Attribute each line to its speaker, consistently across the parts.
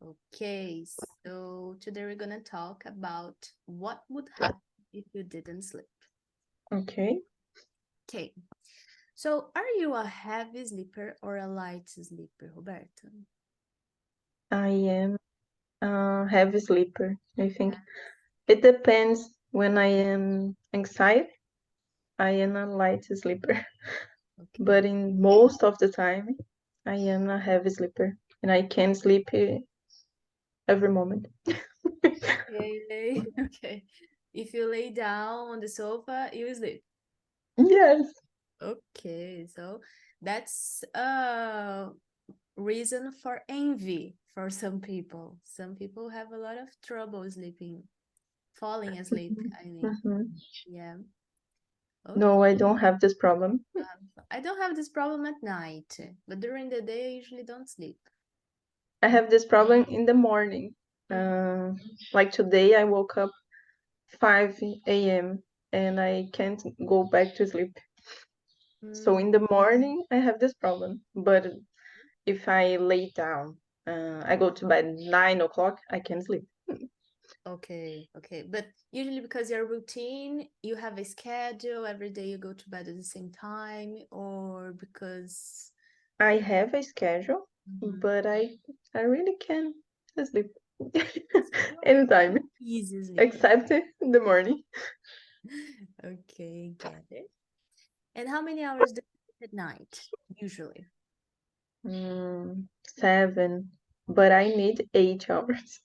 Speaker 1: Okay, so today we're gonna talk about what would happen if you didn't sleep.
Speaker 2: Okay,
Speaker 1: Okay, so are you a heavy sleeper or a light sleeper, Roberto?
Speaker 2: I am a heavy sleeper. I think it depends when I am anxiety. I am a light sleeper,
Speaker 1: Okay,
Speaker 2: but in most of the time, I am a heavy sleeper, and I can sleep every moment.
Speaker 1: okay, okay. If you lay down on the sofa, you sleep.
Speaker 2: Yes,
Speaker 1: Okay, so that's a reason for envy for some people. Some people have a lot of trouble sleeping, falling asleep, I mean.
Speaker 2: hmm.
Speaker 1: Yeah.
Speaker 2: No,
Speaker 1: Okay.
Speaker 2: I don't have this problem.
Speaker 1: I don't have this problem at night, but during the day I usually don't sleep.
Speaker 2: I have this problem in the morning.
Speaker 1: Mhm.
Speaker 2: Uh, like today, I woke up 5 a.m. and I can't go back to sleep. So
Speaker 1: Mm,
Speaker 2: in the morning, I have this problem, but if I lay down, I go to bed 9 o'clock, I can sleep.
Speaker 1: okay, okay. But usually because your routine, you have a schedule, every day you go to bed at the same time, or because
Speaker 2: I have a schedule,
Speaker 1: Mhm.
Speaker 2: but I really can sleep
Speaker 1: So you're an
Speaker 2: anytime,
Speaker 1: easy sleeper.
Speaker 2: except in the morning.
Speaker 1: Okay, get it. And how many hours do you sleep at night, usually?
Speaker 2: 7, but I need 8 hours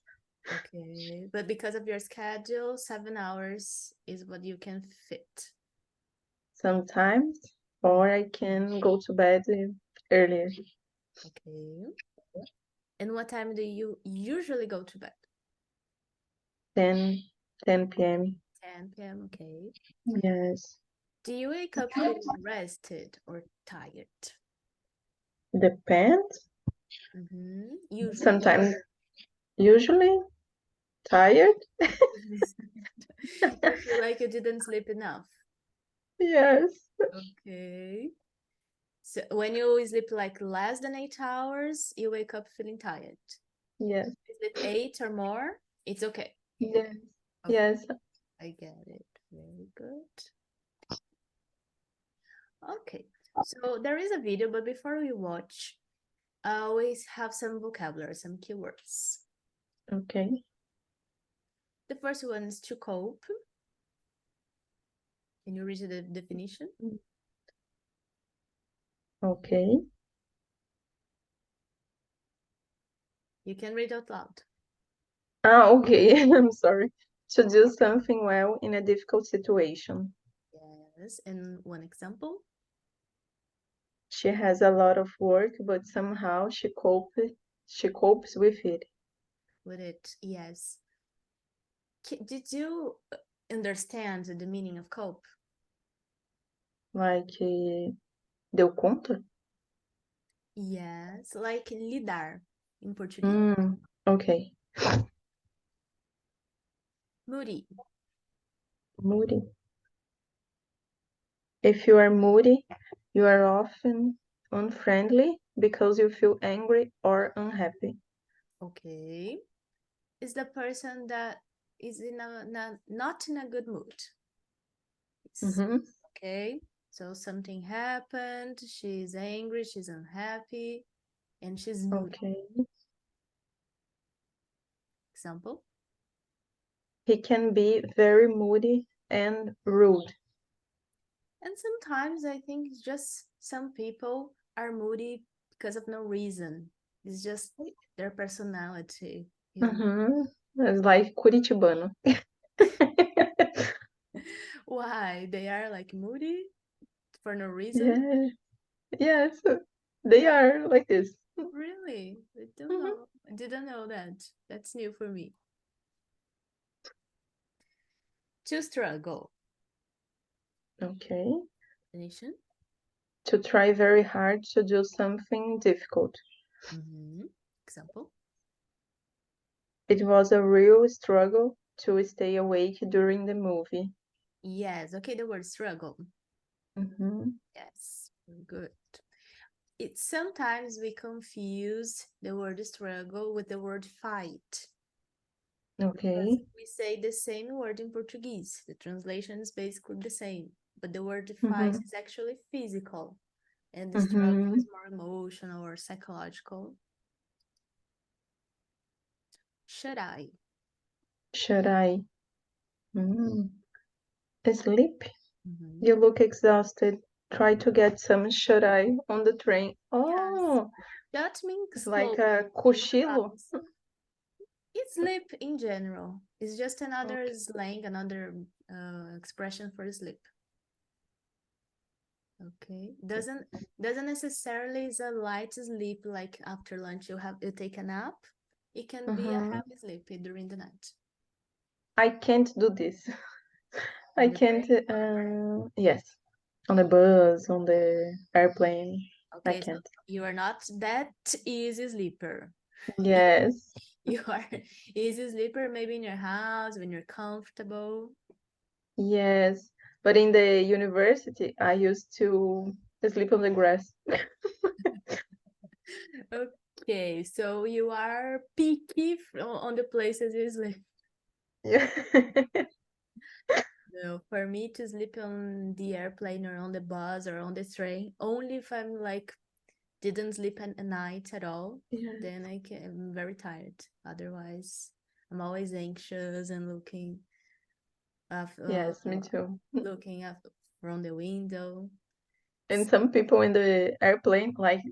Speaker 1: Okay, but because of your schedule, 7 hours is what you can fit.
Speaker 2: sometimes,
Speaker 1: Mm,
Speaker 2: or I can go to bed earlier,
Speaker 1: okay. And what time do you usually go to bed?
Speaker 2: 10, 10 p.m.
Speaker 1: 10 p.m. Okay.
Speaker 2: Yes,
Speaker 1: Do you wake up feeling rested or tired?
Speaker 2: depends.
Speaker 1: Usually.
Speaker 2: Sometimes, usually tired.
Speaker 1: You feel like you didn't sleep enough.
Speaker 2: Yes,
Speaker 1: Okay. So when you sleep like less than 8 hours, you wake up feeling tired.
Speaker 2: yes,
Speaker 1: If you sleep 8 or more, it's okay.
Speaker 2: yes,
Speaker 1: Okay,
Speaker 2: yes.
Speaker 1: I get it. Very good. Okay. So there is a video, but before we watch, I always have some vocabulary, some keywords.
Speaker 2: Okay,
Speaker 1: The first one is to cope. Can you read the definition?
Speaker 2: okay.
Speaker 1: You can read out loud.
Speaker 2: Okay. I'm sorry. To do something well in a difficult situation.
Speaker 1: Yes. And one example
Speaker 2: She has a lot of work, but somehow she copes with it.
Speaker 1: with it. Yes. Did you understand the meaning of cope?
Speaker 2: Like, deu conta?
Speaker 1: Yes. Like lidar in Portuguese.
Speaker 2: Okay.
Speaker 1: Moody.
Speaker 2: Moody. If you are moody, you are often unfriendly because you feel angry or unhappy.
Speaker 1: Okay. Is the person that is in not in a good mood. It's
Speaker 2: Mm-hmm.
Speaker 1: okay. So something happened. She's angry. She's unhappy, and she's moody.
Speaker 2: Okay.
Speaker 1: Example.
Speaker 2: He can be very moody and rude.
Speaker 1: And sometimes I think it's just some people are moody because of no reason. It's just their personality.
Speaker 2: Mm-hmm. It's like Curitibano.
Speaker 1: Why? They are like moody for no reason?
Speaker 2: Yeah, yes, they
Speaker 1: Yeah,
Speaker 2: are like this.
Speaker 1: really? I don't
Speaker 2: Mhm.
Speaker 1: know. I didn't know that. That's new for me. To struggle.
Speaker 2: Okay.
Speaker 1: Definition.
Speaker 2: To try very hard to do something difficult.
Speaker 1: Mm-hmm. Example.
Speaker 2: It was a real struggle to stay awake during the movie.
Speaker 1: Yes. Okay, the word struggle.
Speaker 2: Hmm.
Speaker 1: Yes. Very good. Sometimes we confuse the word struggle with the word fight. Because
Speaker 2: Okay.
Speaker 1: we say the same word in Portuguese. The translation is basically the same, but the word fight
Speaker 2: Mm-hmm.
Speaker 1: is actually physical, and the struggle
Speaker 2: Mm-hmm.
Speaker 1: is more emotional or psychological. Should I?
Speaker 2: Should I? Mm. Sleep?
Speaker 1: Mhm.
Speaker 2: You look exhausted. Try to get some should I on the train.
Speaker 1: Yes.
Speaker 2: Oh,
Speaker 1: That
Speaker 2: it's
Speaker 1: means
Speaker 2: like
Speaker 1: slowly
Speaker 2: a
Speaker 1: in the
Speaker 2: cochilo.
Speaker 1: bus. It's sleep in general. It's just another
Speaker 2: Okay.
Speaker 1: slang, another expression for sleep. Okay. Doesn't necessarily is a light sleep like after lunch you take a nap. It can be a
Speaker 2: Mm-hmm.
Speaker 1: heavy sleep during the night.
Speaker 2: I can't do this.
Speaker 1: On
Speaker 2: I
Speaker 1: the
Speaker 2: can't.
Speaker 1: train?
Speaker 2: Yes, on the bus, on the airplane. I
Speaker 1: Okay, so
Speaker 2: can't.
Speaker 1: you are not that easy sleeper.
Speaker 2: Yes,
Speaker 1: You are easy sleeper maybe in your house when you're comfortable.
Speaker 2: yes. But in the university, I used to sleep on the grass.
Speaker 1: Okay, so you are picky on the places you sleep.
Speaker 2: Yeah.
Speaker 1: No, for me to sleep on the airplane or on the bus or on the train, only if I'm like didn't sleep at night at all,
Speaker 2: Yeah.
Speaker 1: then I'm very tired. Otherwise, I'm always anxious and uh,
Speaker 2: Yes, me too.
Speaker 1: looking up from the window.
Speaker 2: And some people in the airplane, like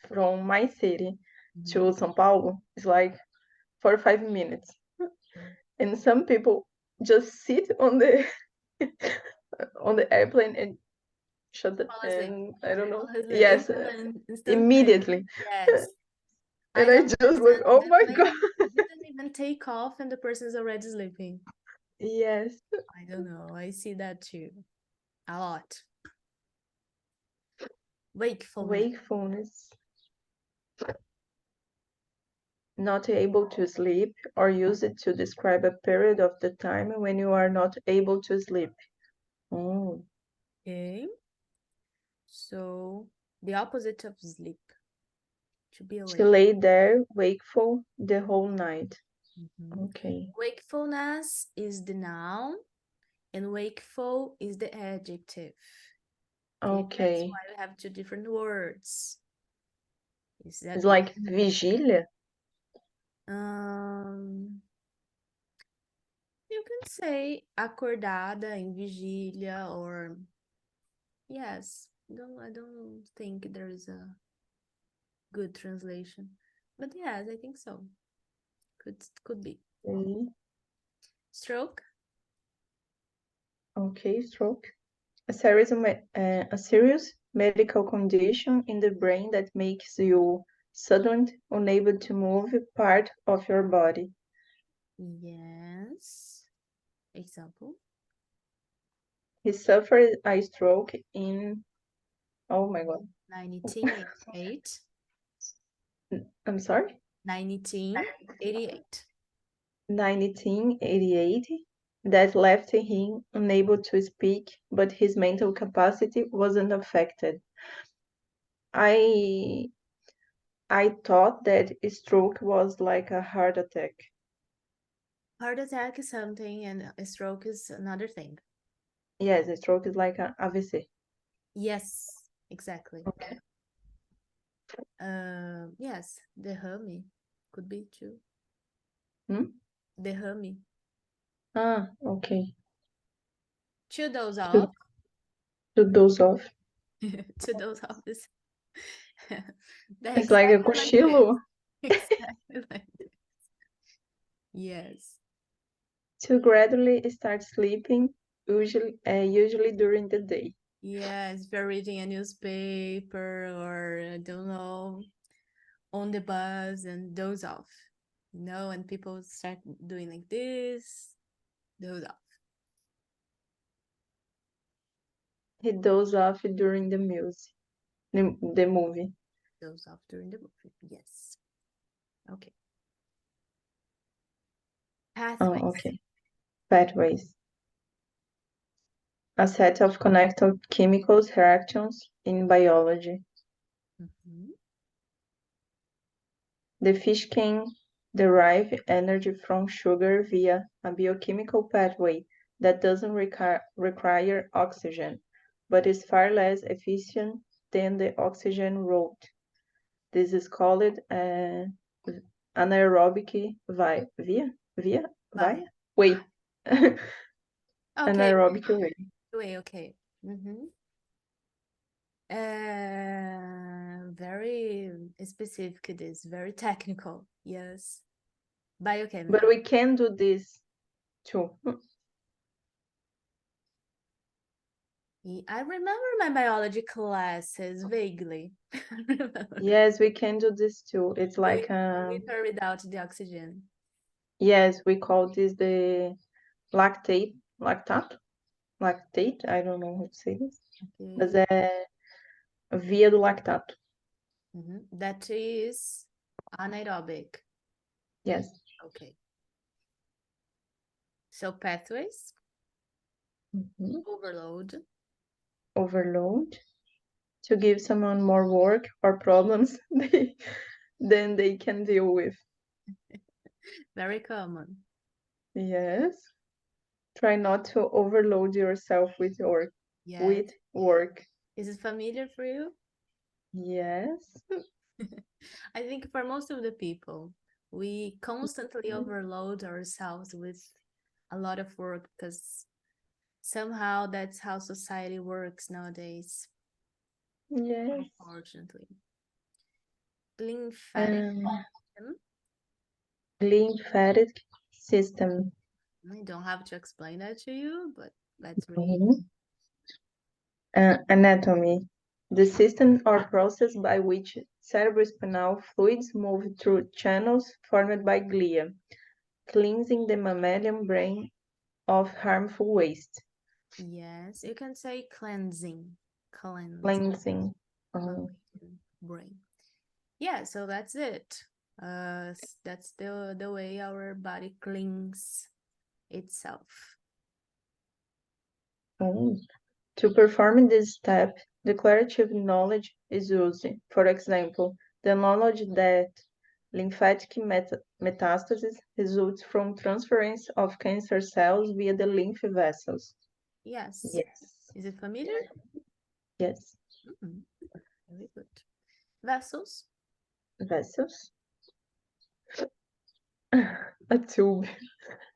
Speaker 2: from my city to
Speaker 1: Mhm.
Speaker 2: São Paulo, it's like 45 minutes. And some people just sit on the on the airplane and shut the,
Speaker 1: Fall asleep.
Speaker 2: and I don't know.
Speaker 1: Fall asleep
Speaker 2: Yes,
Speaker 1: instantaneously.
Speaker 2: immediately.
Speaker 1: Yes. I
Speaker 2: And I
Speaker 1: don't
Speaker 2: just look,
Speaker 1: understand.
Speaker 2: oh
Speaker 1: The
Speaker 2: my God.
Speaker 1: plane didn't even take off and the person is already sleeping.
Speaker 2: Yes.
Speaker 1: I don't know. I see that too. A lot. Wakefulness.
Speaker 2: Wakefulness, not able to sleep, or use it to describe a period of the time when you are not able to sleep. Oh,
Speaker 1: Okay. So the opposite of sleep, to be
Speaker 2: she
Speaker 1: awake.
Speaker 2: lay there wakeful the whole night.
Speaker 1: Mhm.
Speaker 2: Okay.
Speaker 1: Wakefulness is the noun and wakeful is the adjective. Okay, that's
Speaker 2: Okay.
Speaker 1: why we have two different words. Is that
Speaker 2: It's like vigília.
Speaker 1: um you can say acordada em vigília or yes. I don't think there is a good translation. But yes, I think so. Could be.
Speaker 2: Okay.
Speaker 1: Stroke?
Speaker 2: Okay, stroke. A serious medical condition in the brain that makes you suddenly unable to move part of your body.
Speaker 1: Yes. Example.
Speaker 2: He suffered a stroke in, oh my God,
Speaker 1: 1988.
Speaker 2: I'm sorry,
Speaker 1: 1988.
Speaker 2: 1988, that left him unable to speak, but his mental capacity wasn't affected. I I thought that a stroke was like a heart attack.
Speaker 1: Heart attack is something and a stroke is another thing.
Speaker 2: Yes, a stroke is like an AVC.
Speaker 1: Yes, exactly.
Speaker 2: Okay.
Speaker 1: Yes, the hummy could be too.
Speaker 2: Hmm?
Speaker 1: The hummy.
Speaker 2: Ah, okay.
Speaker 1: To doze
Speaker 2: To,
Speaker 1: off.
Speaker 2: to doze off.
Speaker 1: To doze off is they're
Speaker 2: It's like a
Speaker 1: exactly like this.
Speaker 2: cochilo.
Speaker 1: Exactly like this. Yes.
Speaker 2: To gradually start sleeping, usually during the day.
Speaker 1: Yes, if you're reading a newspaper or I don't know, on the bus and doze off. And people start doing like this, doze off,
Speaker 2: He dozed off during the music, the movie.
Speaker 1: doze off during the movie. Yes. Okay.
Speaker 2: Oh,
Speaker 1: Pathways.
Speaker 2: okay. Pathways. A set of connected chemicals reactions in biology.
Speaker 1: Mhm.
Speaker 2: The fish can derive energy from sugar via a biochemical pathway that doesn't require oxygen, but is far less efficient than the oxygen route. This is called anaerobic
Speaker 1: Bye.
Speaker 2: way.
Speaker 1: Okay,
Speaker 2: Anaerobic way.
Speaker 1: wait, okay. Very specific it is, very technical. Yes.
Speaker 2: But
Speaker 1: Biochemical.
Speaker 2: we can do this too.
Speaker 1: I remember my biology classes vaguely.
Speaker 2: Yes, we can do this too. It's like
Speaker 1: With or without the oxygen.
Speaker 2: yes, we call this the lactate. I don't know how to say this, mas
Speaker 1: Okay.
Speaker 2: é via do lactato.
Speaker 1: That is anaerobic.
Speaker 2: Yes.
Speaker 1: Okay. So pathways,
Speaker 2: Mhm.
Speaker 1: overload.
Speaker 2: Overload to give someone more work or problems than they can deal with.
Speaker 1: Very common.
Speaker 2: Yes. Try not to overload yourself with work.
Speaker 1: Yes.
Speaker 2: With work.
Speaker 1: Is it familiar for you?
Speaker 2: Yes.
Speaker 1: I think for most of the people, we constantly overload ourselves with a lot of work because somehow that's how society works nowadays,
Speaker 2: Yes.
Speaker 1: unfortunately. Lymphatic
Speaker 2: Um,
Speaker 1: system.
Speaker 2: lymphatic system.
Speaker 1: I don't have to explain that to you, but let's read.
Speaker 2: Mhm. Anatomy. The system or process by which cerebrospinal fluids move through channels formed by glia, cleansing the mammalian brain of harmful waste.
Speaker 1: Yes, you can say cleansing, cleanse
Speaker 2: Cleansing. Oh,
Speaker 1: mammalian brain. Yeah, so that's it. That's the way our body cleans itself.
Speaker 2: oh. To perform this step, declarative knowledge is used. For example, the knowledge that lymphatic metastasis results from transference of cancer cells via the lymph vessels.
Speaker 1: Yes.
Speaker 2: Yes.
Speaker 1: Is it familiar?
Speaker 2: Yes.
Speaker 1: Mhm. Very good. Vessels.
Speaker 2: Vessels. A tube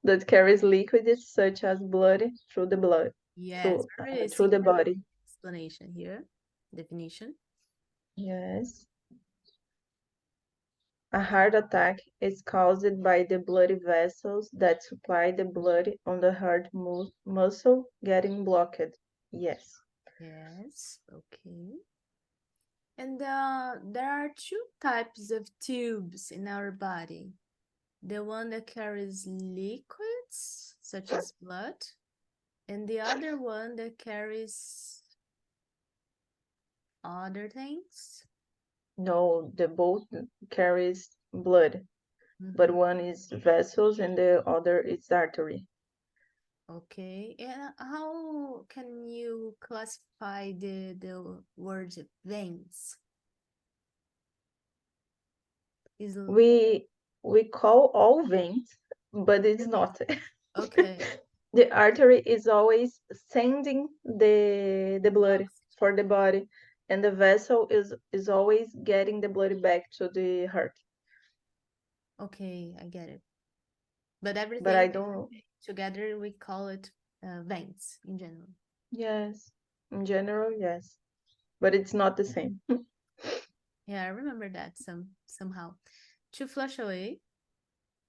Speaker 2: that carries liquids such as blood through the blood
Speaker 1: Yes, very
Speaker 2: through the
Speaker 1: simple
Speaker 2: body.
Speaker 1: explanation here. Definition.
Speaker 2: Yes. A heart attack is caused by the blood vessels that supply the blood on the heart muscle getting blocked. Yes.
Speaker 1: Yes. Okay. And there are two types of tubes in our body. The one that carries liquids, such as blood, and the other one that carries other things.
Speaker 2: No, the both carries blood, but
Speaker 1: Mhm.
Speaker 2: one is vessels and the other is artery.
Speaker 1: Okay, and how can you classify the word veins? Is
Speaker 2: We call all veins, but it's not.
Speaker 1: okay,
Speaker 2: The artery is always sending the blood for the body, and the vessel is always getting the blood back to the heart.
Speaker 1: okay, I get it. But
Speaker 2: But I
Speaker 1: everything
Speaker 2: don't.
Speaker 1: together we call it veins in general.
Speaker 2: Yes, in general, yes, but it's not the same.
Speaker 1: Yeah, I remember that somehow. To flush away.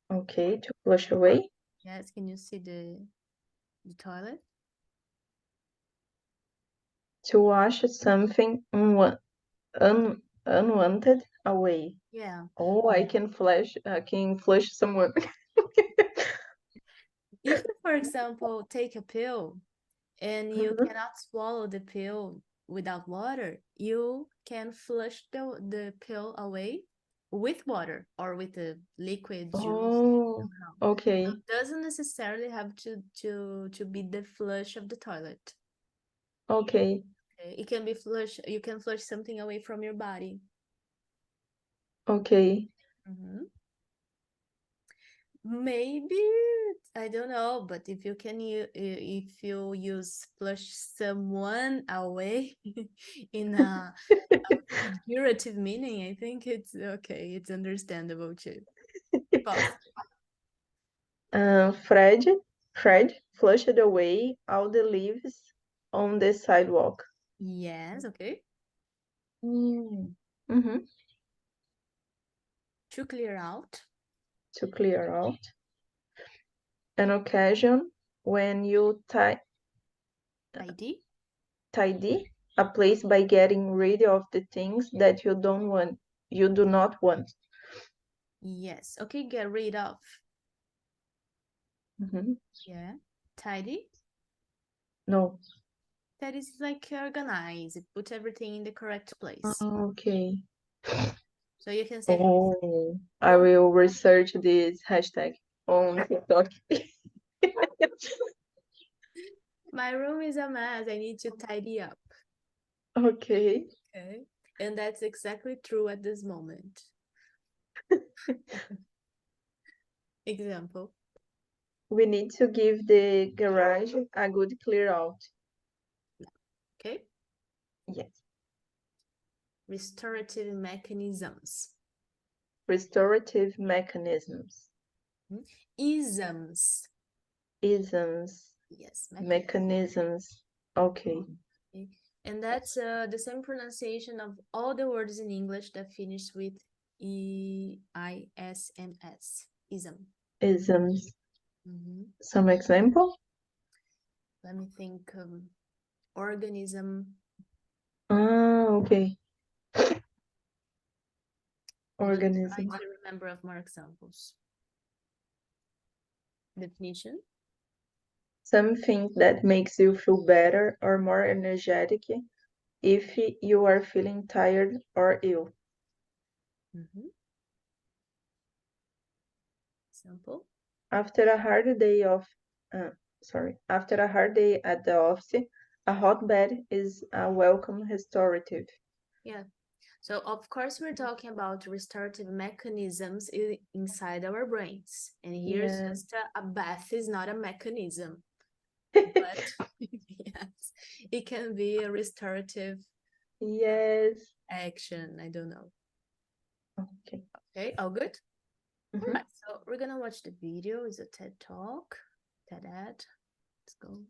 Speaker 2: Okay, to flush away,
Speaker 1: Yes, can you see the toilet?
Speaker 2: to wash something unwanted away.
Speaker 1: Yeah.
Speaker 2: Oh, I can flush someone.
Speaker 1: If you, for example, take a pill and you
Speaker 2: Mhm.
Speaker 1: cannot swallow the pill without water, you can flush the pill away with water or with a liquid juice
Speaker 2: Oh,
Speaker 1: somehow. So
Speaker 2: okay,
Speaker 1: it doesn't necessarily have to be the flush of the toilet.
Speaker 2: okay.
Speaker 1: It can be flush. You can flush something away from your body.
Speaker 2: Okay.
Speaker 1: Maybe, I don't know, but if you can if you use flush someone away in a figurative meaning, I think it's okay. It's understandable too. Possible.
Speaker 2: Fred flushed away all the leaves on the sidewalk.
Speaker 1: Yes, okay.
Speaker 2: Mm-hmm.
Speaker 1: To clear out.
Speaker 2: To clear out. An occasion when you
Speaker 1: ID.
Speaker 2: tidy a place by getting rid of the things that you do not want.
Speaker 1: Yes. Okay, get rid of.
Speaker 2: Mm-hmm.
Speaker 1: Yeah. Tidy.
Speaker 2: No.
Speaker 1: That is like organize. Put everything in the correct place.
Speaker 2: Okay.
Speaker 1: So you can say,
Speaker 2: Oh, I will research this hashtag on TikTok.
Speaker 1: my room is a mess. I need to tidy up.
Speaker 2: Okay.
Speaker 1: Okay. And that's exactly true at this moment. Example.
Speaker 2: We need to give the garage a good clear out.
Speaker 1: Okay.
Speaker 2: Yes.
Speaker 1: Restorative mechanisms.
Speaker 2: Restorative mechanisms.
Speaker 1: Isms.
Speaker 2: Isms.
Speaker 1: Yes,
Speaker 2: Mechanisms. Okay.
Speaker 1: okay. And that's the same pronunciation of all the words in English that finish with E-I-S-M-S. Ism.
Speaker 2: Isms.
Speaker 1: Mm-hmm.
Speaker 2: Some example?
Speaker 1: Let me think. Organism.
Speaker 2: Okay. Organism.
Speaker 1: Trying to remember of more examples. Definition.
Speaker 2: Something that makes you feel better or more energetic if you are feeling tired or ill.
Speaker 1: Mm-hmm. Example.
Speaker 2: After a hard day after a hard day at the office, a hot bath is a welcome restorative.
Speaker 1: Yeah. So of course we're talking about restorative mechanisms inside our brains. And here's
Speaker 2: Yeah.
Speaker 1: just a bath is not a mechanism, but yes, it can be a restorative
Speaker 2: Yes.
Speaker 1: action. I don't know.
Speaker 2: Okay.
Speaker 1: Okay, all good?
Speaker 2: Mhm.
Speaker 1: Right, so we're gonna watch the video. It's a TED Talk. TED Ad. Let's go.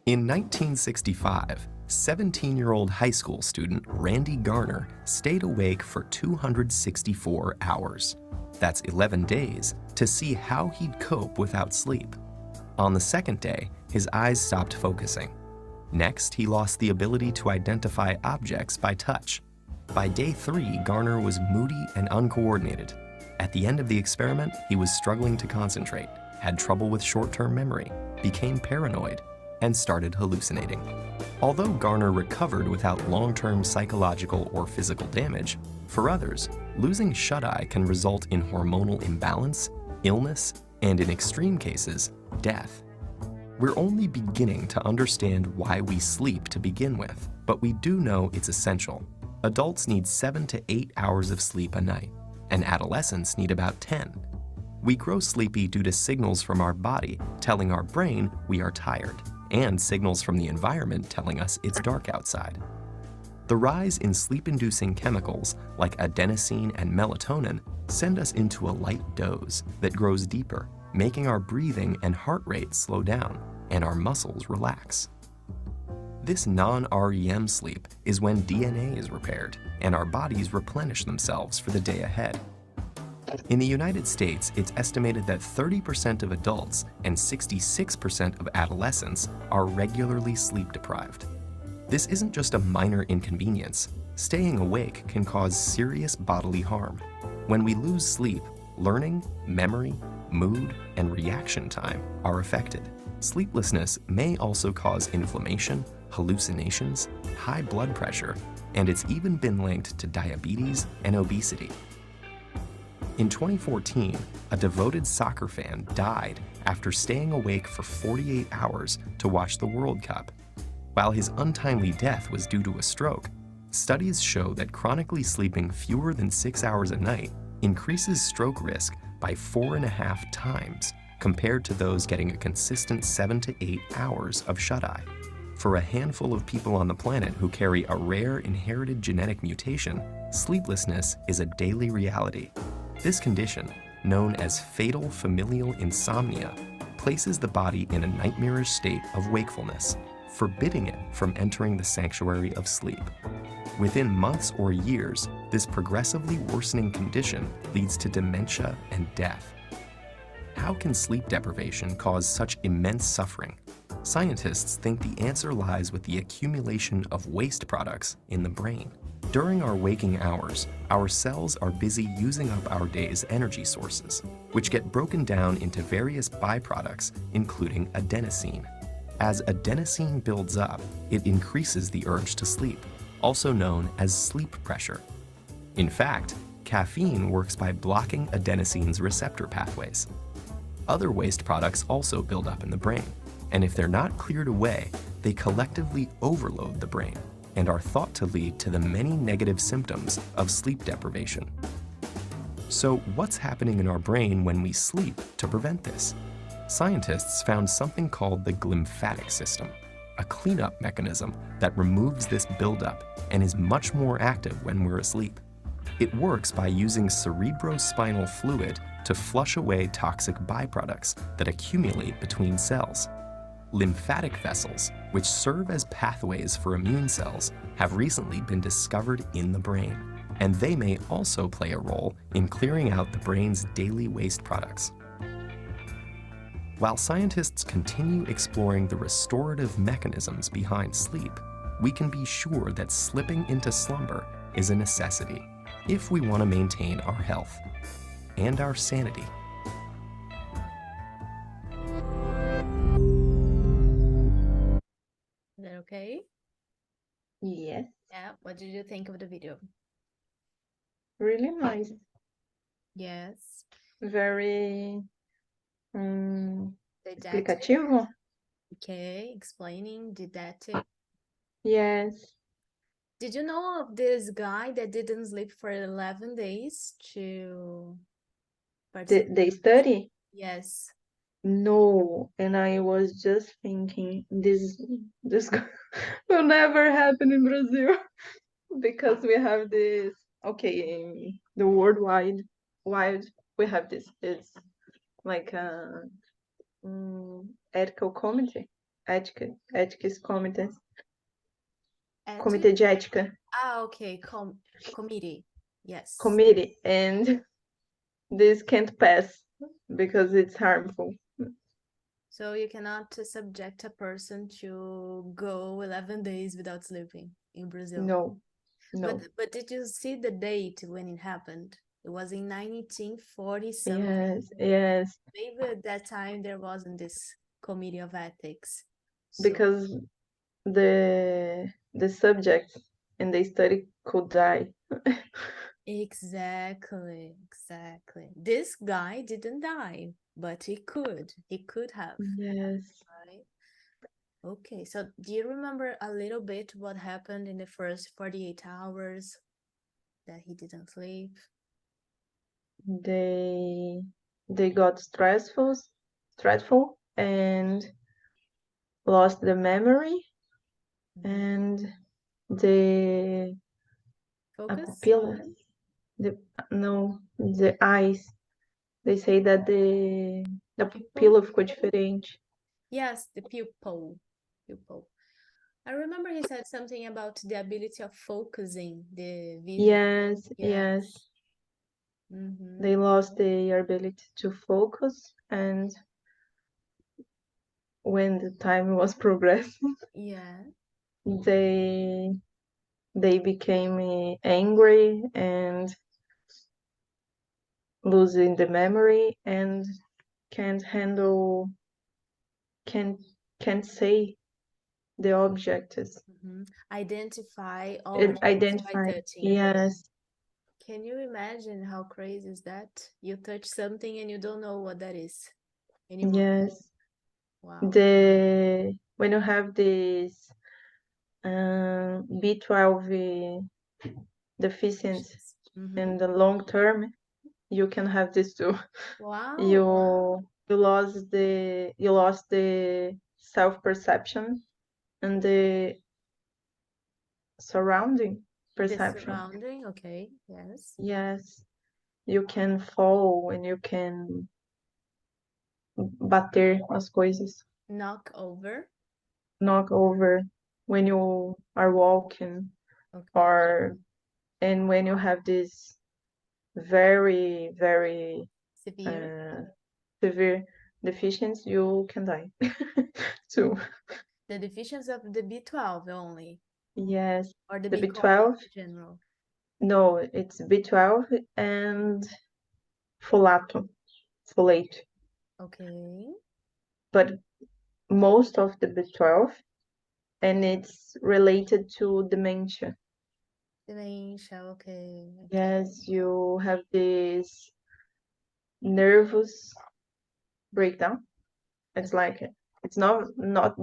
Speaker 3: In 1965, 17-year-old high school student Randy Garner stayed awake for 264 hours. That's 11 days to see how he'd cope without sleep. On the second day, his eyes stopped focusing. Next, he lost the ability to identify objects by touch. By day 3, Garner was moody and uncoordinated. At the end of the experiment, he was struggling to concentrate, had trouble with short-term memory, became paranoid, and started hallucinating. Although Garner recovered without long-term psychological or physical damage, for others, losing shut-eye can result in hormonal imbalance, illness, and in extreme cases, death. We're only beginning to understand why we sleep to begin with, but we do know it's essential. Adults need 7 to 8 hours of sleep a night, and adolescents need about 10. We grow sleepy due to signals from our body telling our brain we are tired, and signals from the environment telling us it's dark outside. The rise in sleep-inducing chemicals like adenosine and melatonin send us into a light doze that grows deeper, making our breathing and heart rate slow down and our muscles relax. This non-REM sleep is when DNA is repaired and our bodies replenish themselves for the day ahead. In the United States, it's estimated that 30% of adults and 66% of adolescents are regularly sleep deprived. This isn't just a minor inconvenience. Staying awake can cause serious bodily harm. When we lose sleep, learning, memory, mood, and reaction time are affected. Sleeplessness may also cause inflammation, hallucinations, high blood pressure, and it's even been linked to diabetes and obesity. In 2014, a devoted soccer fan died after staying awake for 48 hours to watch the World Cup. While his untimely death was due to a stroke, studies show that chronically sleeping fewer than 6 hours a night increases stroke risk by 4.5 times compared to those getting a consistent 7 to 8 hours of shut-eye. For a handful of people on the planet who carry a rare inherited genetic mutation, sleeplessness is a daily reality. This condition, known as fatal familial insomnia, places the body in a nightmarish state of wakefulness, forbidding it from entering the sanctuary of sleep. Within months or years, this progressively worsening condition leads to dementia and death. How can sleep deprivation cause such immense suffering? Scientists think the answer lies with the accumulation of waste products in the brain. During our waking hours, our cells are busy using up our day's energy sources, which get broken down into various byproducts, including adenosine. As adenosine builds up, it increases the urge to sleep, also known as sleep pressure. In fact, caffeine works by blocking adenosine's receptor pathways. Other waste products also build up in the brain, and if they're not cleared away, they collectively overload the brain and are thought to lead to the many negative symptoms of sleep deprivation. So what's happening in our brain when we sleep to prevent this? Scientists found something called the glymphatic system, a cleanup mechanism that removes this buildup and is much more active when we're asleep. It works by using cerebrospinal fluid to flush away toxic byproducts that accumulate between cells. Lymphatic vessels, which serve as pathways for immune cells, have recently been discovered in the brain, and they may also play a role in clearing out the brain's daily waste products. While scientists continue exploring the restorative mechanisms behind sleep, we can be sure that slipping into slumber is a necessity if we want to maintain our health and our sanity.
Speaker 1: Is that okay?
Speaker 2: Yes,
Speaker 1: Yeah. What did you think of the video?
Speaker 2: really nice.
Speaker 1: Yes.
Speaker 2: Very
Speaker 1: Didactic.
Speaker 2: explicativo.
Speaker 1: Okay. Explaining, didactic.
Speaker 2: Yes.
Speaker 1: Did you know of this guy that didn't sleep for 11 days to participate?
Speaker 2: The study?
Speaker 1: Yes.
Speaker 2: No, and I was just thinking this will never happen in Brazil because we have this. Okay, the worldwide wide we have this. It's like a ethical committee, ethics committee,
Speaker 1: Ethic?
Speaker 2: comitê de ética
Speaker 1: Okay. Committee. Yes.
Speaker 2: committee, and this can't pass because it's harmful.
Speaker 1: So you cannot subject a person to go 11 days without sleeping in Brazil.
Speaker 2: No, no.
Speaker 1: But did you see the date when it happened? It was in 1940 something.
Speaker 2: Yes, yes.
Speaker 1: Maybe at that time there wasn't this committee of ethics. So
Speaker 2: Because the subject in the study could die.
Speaker 1: exactly. This guy didn't die, but he could. He could have,
Speaker 2: Yes.
Speaker 1: right? Okay, so do you remember a little bit what happened in the first 48 hours that he didn't sleep?
Speaker 2: They got stressful and lost the memory and the a
Speaker 1: Focus?
Speaker 2: pupilla, the no, the eyes. They say that the pupila ficou diferente.
Speaker 1: Yes, the pupil. I remember he said something about the ability of focusing the vision.
Speaker 2: Yes,
Speaker 1: Yes.
Speaker 2: yes.
Speaker 1: Mm-hmm.
Speaker 2: They lost their ability to focus, and when the time was progressing,
Speaker 1: Yeah.
Speaker 2: they became angry and losing the memory and can't handle can't say the objects.
Speaker 1: Mm-hmm. Identify objects by
Speaker 2: Identify.
Speaker 1: touching.
Speaker 2: Yes,
Speaker 1: Can you imagine how crazy is that? You touch something and you don't know what that is anymore.
Speaker 2: Yes.
Speaker 1: Wow.
Speaker 2: When you have this B12 deficiency
Speaker 1: Mm-hmm.
Speaker 2: in the long term, you can have this too.
Speaker 1: Wow.
Speaker 2: You lost the self-perception and the surrounding
Speaker 1: The
Speaker 2: perception.
Speaker 1: surrounding, okay, yes.
Speaker 2: Yes, you can fall and you can bater as coisas,
Speaker 1: Knock over.
Speaker 2: knock over when you are walking,
Speaker 1: Okay.
Speaker 2: or and when you have this very, very
Speaker 1: Severe.
Speaker 2: uh, severe deficiency, you can die too.
Speaker 1: The deficiency of the B12 only,
Speaker 2: Yes,
Speaker 1: or the
Speaker 2: the
Speaker 1: B complex
Speaker 2: B12,
Speaker 1: in general.
Speaker 2: no, it's B12 and folate,
Speaker 1: Okay.
Speaker 2: but most of the B12, and it's related to dementia.
Speaker 1: Dementia, okay, okay,
Speaker 2: Yes, you have this nervous breakdown. It's
Speaker 1: okay.
Speaker 2: like it's not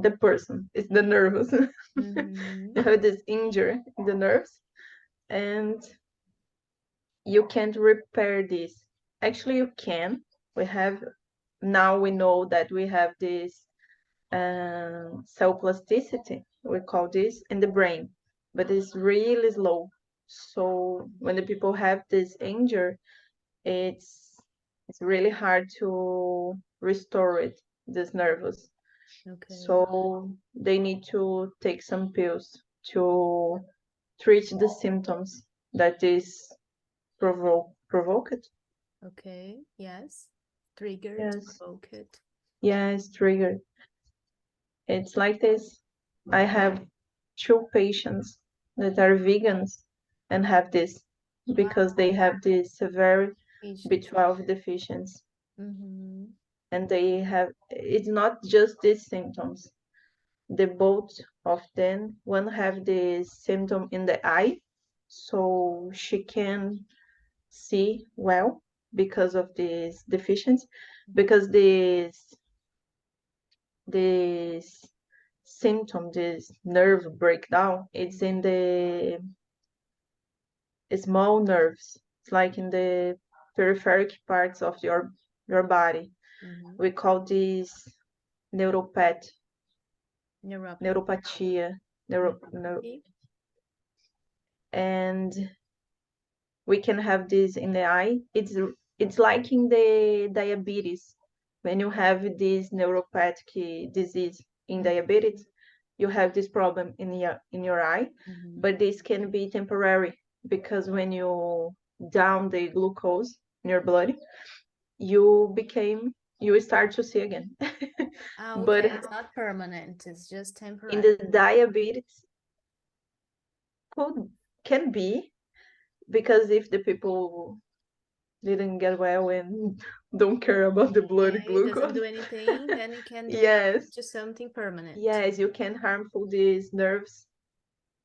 Speaker 2: the person, it's the nervous.
Speaker 1: Mm-hmm.
Speaker 2: You have this injury in the nerves, and you can't repair this. Actually, you can. We have now we know that we have this cell plasticity, we call this, in the brain, but it's really slow. So when the people have this injury, it's it's really hard to restore it, this nervous.
Speaker 1: Okay,
Speaker 2: So they need to take some pills to treat the symptoms that is provoked.
Speaker 1: okay, yes. Triggered,
Speaker 2: Yes,
Speaker 1: provoked.
Speaker 2: yes, triggered. It's like this. I have two patients that are vegans and have this because
Speaker 1: Wow,
Speaker 2: they have this severe
Speaker 1: patience.
Speaker 2: B12 deficiency.
Speaker 1: Mm-hmm.
Speaker 2: And they have, it's not just these symptoms. The both of them, one have the symptom in the eye, so she can see well because of this deficiency, because this symptom, this nerve breakdown, it's in the small nerves. It's like in the peripheric parts of your body.
Speaker 1: Mm-hmm.
Speaker 2: We call this neuropath,
Speaker 1: Neuropathy.
Speaker 2: neuropathia,
Speaker 1: Neuropathy.
Speaker 2: and we can have this in the eye. It's like in the diabetes. When you have this neuropathic disease in diabetes, you have this problem in your eye,
Speaker 1: Mm-hmm.
Speaker 2: but this can be temporary because when you down the glucose in your blood, you start to see again.
Speaker 1: Ah,
Speaker 2: But
Speaker 1: okay. It's not permanent. It's just
Speaker 2: in
Speaker 1: temporary.
Speaker 2: the diabetes, could can be because if the people didn't get well and don't care about the blood
Speaker 1: Okay, it doesn't
Speaker 2: glucose.
Speaker 1: do anything, then it can develop
Speaker 2: Yes,
Speaker 1: to something permanent.
Speaker 2: yes, you can harmful these nerves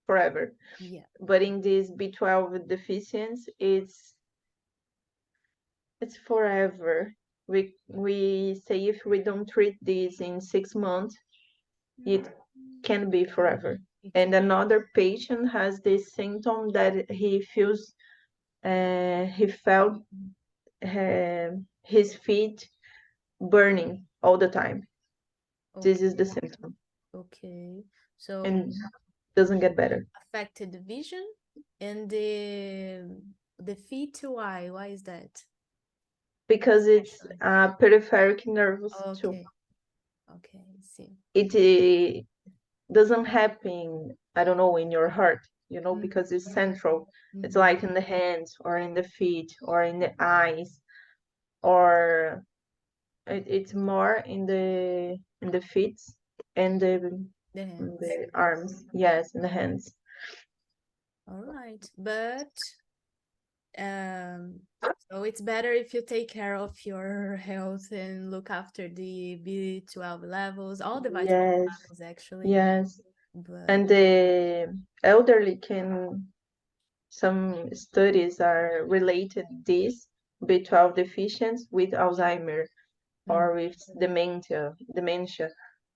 Speaker 2: forever.
Speaker 1: Yeah.
Speaker 2: But in this B12 deficiency, it's forever. We say if we don't treat this in 6 months, it can be forever.
Speaker 1: It
Speaker 2: And
Speaker 1: can.
Speaker 2: another patient has this symptom that he felt his feet burning all the time. This is
Speaker 1: Okay.
Speaker 2: the symptom
Speaker 1: Okay. So
Speaker 2: and doesn't get better
Speaker 1: affected the vision and the feet. Why? Why is that?
Speaker 2: because it's peripheric nervous too.
Speaker 1: Okay. Okay. I see.
Speaker 2: It doesn't happen, I don't know, in your heart,
Speaker 1: Mm-hmm.
Speaker 2: because it's central. It's
Speaker 1: Mm-hmm.
Speaker 2: like in the hands or in the feet or in the eyes, or it's more in the feet and
Speaker 1: The hands.
Speaker 2: the arms. Yes, in the hands.
Speaker 1: All right. But um, so it's better if you take care of your health and look after the B12 levels, all the vitamin
Speaker 2: Yes,
Speaker 1: levels actually.
Speaker 2: yes.
Speaker 1: But
Speaker 2: And the elderly can Some studies are related this B12 deficiency with Alzheimer or with dementia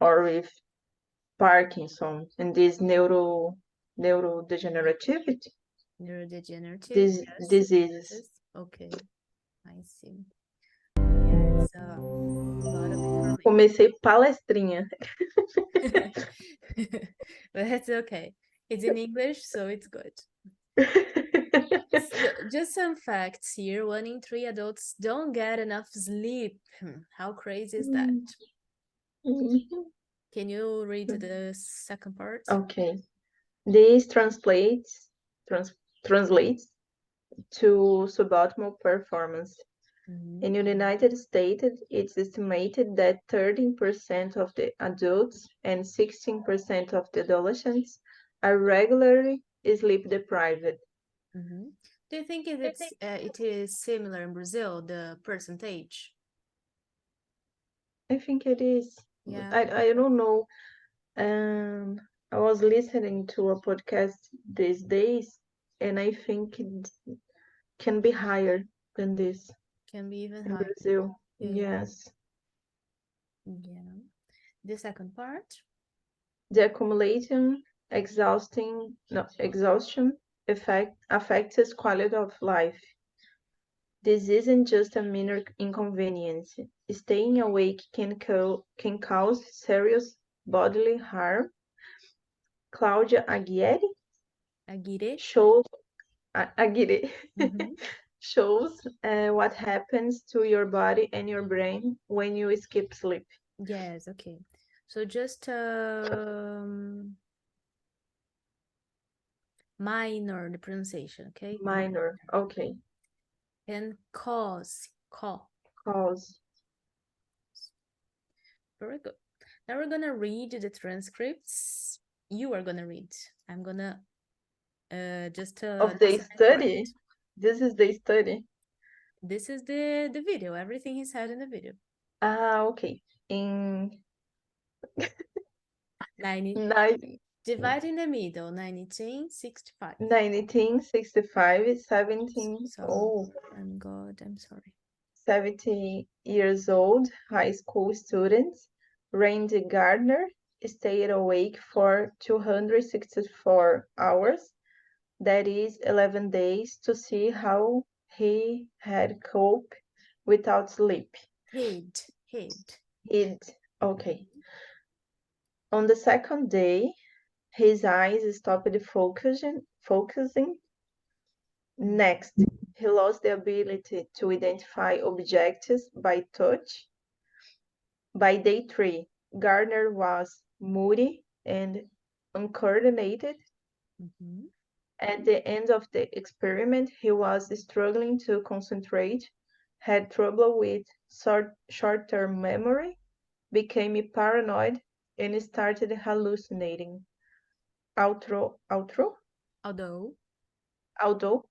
Speaker 2: or with Parkinson and this neurodegenerativity
Speaker 1: Neurodegenerative,
Speaker 2: this
Speaker 1: yes.
Speaker 2: diseases.
Speaker 1: Yes. Okay, I see. Yeah, it's a lot of information.
Speaker 2: Comecei palestrinha.
Speaker 1: But that's okay. It's in English, so it's good. So, just some facts here. 1 in 3 adults don't get enough sleep. How crazy is that? Can you read the second part?
Speaker 2: Okay. This trans, translates to suboptimal performance.
Speaker 1: Mhm.
Speaker 2: In the United States, it's estimated that 13% of the adults and 16% of the adolescents are regularly sleep deprived.
Speaker 1: Mhm. Do you think it is similar in Brazil, the percentage?
Speaker 2: I think it is.
Speaker 1: Yeah.
Speaker 2: I don't know. Um, I was listening to a podcast these days, and I think it can be higher than this
Speaker 1: Can be even
Speaker 2: in
Speaker 1: higher.
Speaker 2: Brazil.
Speaker 1: Okay.
Speaker 2: Yes.
Speaker 1: Yeah. The second part?
Speaker 2: The accumulating, exhaustion effect affects quality of life. This isn't just a minor inconvenience. Staying awake can cause serious bodily harm. Claudia
Speaker 1: Aguirre?
Speaker 2: shows Aguirre
Speaker 1: Mhm.
Speaker 2: shows what happens to your body and your brain when you skip sleep.
Speaker 1: Yes, okay. So just minor the pronunciation, okay?
Speaker 2: Minor, okay,
Speaker 1: And cause.
Speaker 2: cause.
Speaker 1: Very good. Now we're gonna read the transcripts. You are gonna read. I'm gonna just
Speaker 2: Of the
Speaker 1: listen and correct.
Speaker 2: study. This is the study.
Speaker 1: This is the video. Everything he said in the video.
Speaker 2: Ah, okay. In
Speaker 1: 90,
Speaker 2: nine,
Speaker 1: divide in the middle, 1965.
Speaker 2: 1965, 17,
Speaker 1: Sorry.
Speaker 2: oh,
Speaker 1: I'm sorry.
Speaker 2: 70 years old high school student, Randy Gardner, stayed awake for 264 hours, that is 11 days, to see how he had coped without sleep.
Speaker 1: Head.
Speaker 2: It, okay. On the second day, his eyes stopped focusing. Next, he lost the ability to identify objects by touch. By day 3, Gardner was moody and uncoordinated.
Speaker 1: Mhm.
Speaker 2: At the end of the experiment, he was struggling to concentrate, had trouble with short-term memory, became paranoid, and started hallucinating.
Speaker 1: Although,
Speaker 2: Although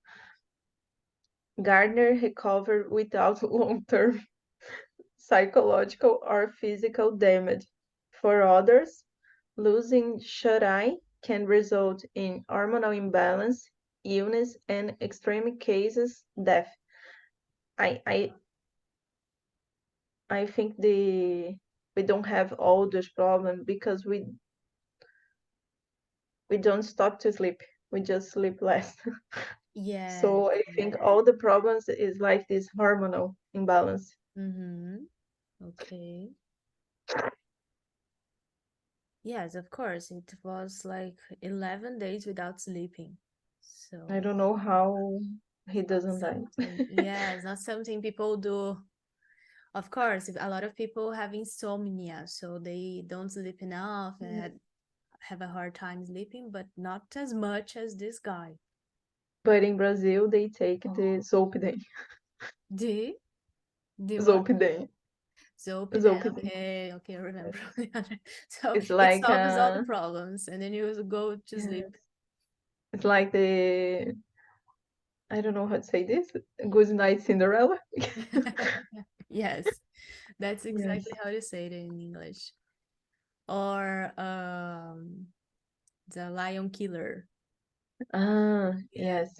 Speaker 2: Gardner recovered without long-term psychological or physical damage. For others, losing shut-eye can result in hormonal imbalance, illness, and extreme cases, death. I I I think we don't have all those problems because we don't stop to sleep. We just sleep less.
Speaker 1: yes,
Speaker 2: So I think
Speaker 1: yes.
Speaker 2: all the problems is like this hormonal imbalance.
Speaker 1: Mm-hmm. Okay. Yes, of course. It was like 11 days without sleeping.
Speaker 2: I
Speaker 1: So
Speaker 2: don't know how he
Speaker 1: it's not
Speaker 2: doesn't die.
Speaker 1: something, yeah, it's not something people do. Of course, if a lot of people have insomnia, so they don't sleep enough and have a hard time sleeping, but not as much as this guy.
Speaker 2: But in Brazil, they take the Zolpidem.
Speaker 1: The the what?
Speaker 2: Zolpidem.
Speaker 1: Zolpidem.
Speaker 2: Zolpidem.
Speaker 1: Okay, okay, I remember. So
Speaker 2: It's
Speaker 1: it
Speaker 2: like
Speaker 1: solves all the problems, and then you go to sleep.
Speaker 2: yes. It's like the I don't know how to say this. Good night Cinderella.
Speaker 1: Yes, that's
Speaker 2: Yes.
Speaker 1: exactly how to say it in English. Or the lion killer.
Speaker 2: Ah,
Speaker 1: Yeah,
Speaker 2: yes.